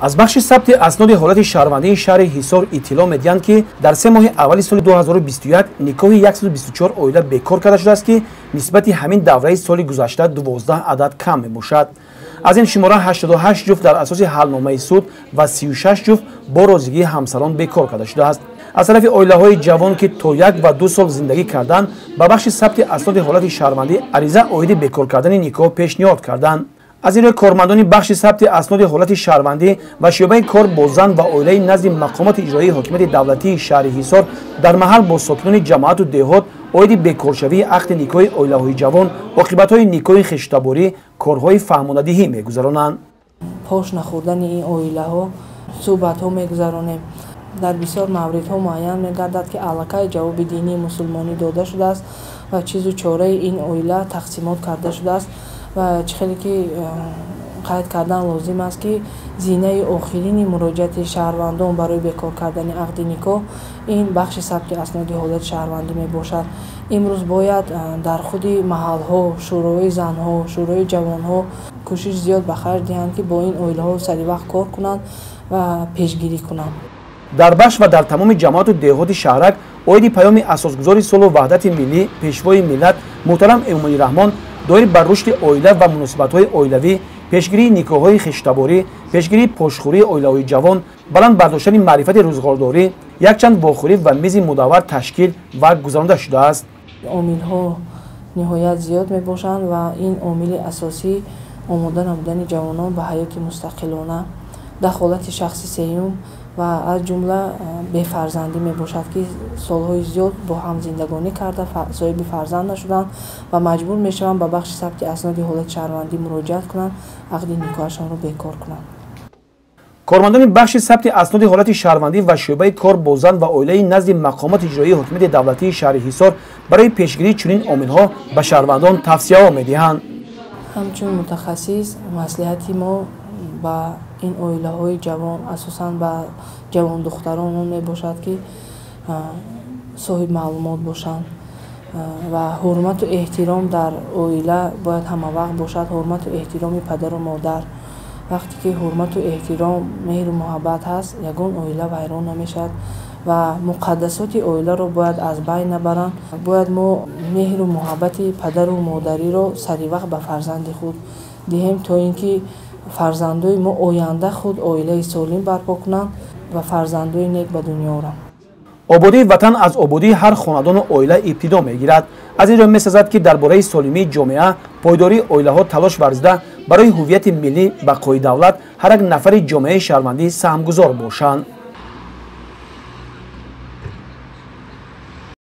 از بخش ثبت اسناد حالت شهروندی شهر حصار اطلاع می‌دهند که در 3 ماه اول سال 2021 نکاح 124 اویله بکار کرده شده است که نسبت همین دوره سال گذشته 12 عدد کم میباشد. از این شماره 88 جفت در اساس حلنامه سود و 36 جفت با راضیگی همسران بکار کرده شده است. از طرف اویله‌های جوان که تا 1 و 2 سال زندگی کردند به بخش ثبت اسناد حالت شهروندی عریضه عاید بکار کردن نکاح پیشنهاد کردند. از این کارمندان بخش ثبت اسناد حالت شهروندی و شعبه کار با زن و اویله نزد مقامات اجرایی حاکمیت دولتی شهر حصار در محل با ساکنان جماعت و دهات عاید بکارشوی عقد نکاح اویله‌های جوان عاقبت‌های نکاح خشتباری کارهای فهماندهی می‌گذرانند. پاش نخوردن این اویله‌ها صحبت‌ها می‌گذرانیم. در بسیار موردها معین می‌گردد که علاقه جواب دینی مسلمانی داده شده است و چیز و چاره این اویله تقسیمات کرده شده است و خیلی که قید کردن لازم است که زینه آخرین مراجعت شهروندان برای بکار کردن عقد نکاح این بخش ثبت اسناد حالت شهروندی می باشد. امروز باید در خود محل ها، شورای زن ها، شورای جوان ها کوشش زیاد به خرج دهند که با این اویله ها سری وقت کار کنند و پیشگیری کنند. در بخش و در تمام جماعت و دهات شهرک عاید پیام اساسگذار صلح و وحدت ملی پیشوای ملت محترم امامی رحمان دایر بر رشد اویله و مناسبت‌های اویلوی، پیشگیری نکاح‌های خشتباری، پیشگیری پشتخوری اویله‌های جوان، بلند برداشتن معرفت روزگارداری، یک چند واخوری و میز مدور تشکیل و گذرانده شده است. عامل‌ها نهایت زیاد میباشند و این عامل اساسی آماده نبودن جوانان به حیات مستقلانه، دخالت شخصی سیوم و از جمله بفرزندی می باشد که سالهای زیاد با هم زندگانی کرده صاحب فرزند نشدند و مجبور می شوند به بخش ثبت اسناد حالت شهروندی مراجعت کنند عقد نکاحشان را بکار کنند. کارمندان بخش ثبت اسناد حالت شهروندی و شعبه کار با زن و اویله نزد مقامات اجرایی حاکمیت دولتی شهر حصار برای پیشگیری چنین عامل‌ها به شهروندان توصیه می‌دهند. همچون متخصص مصلحتی ما با این اویله های جوان اساساً با جوان دختران می باشد که صاحب معلومات باشند و حرمت و احترام در اویله باید همه وقت باشد. حرمت و احترام پدر و مادر، وقتی که حرمت و احترام مهر و محبت هست یگان اویله ویران نمیشد و مقدسات اویله رو باید از بین نبرند. باید ما مهر و محبت پدر و مادری رو سری وقت به فرزند خود دهیم تا اینکه فرزندای ما آینده خود اویله سالم برپا کنند و فرزندای نیک به دنیا آورند. آبادی وطن از آبادی هر خاندان و اویله ابتدا میگیرد. از این رو می‌سازد که درباره سالمی جامعه پایداری اویله ها تلاش ورزیده برای هویت ملی بقای دولت هر یک نفر جامعه شهروندی سهمگذار باشند.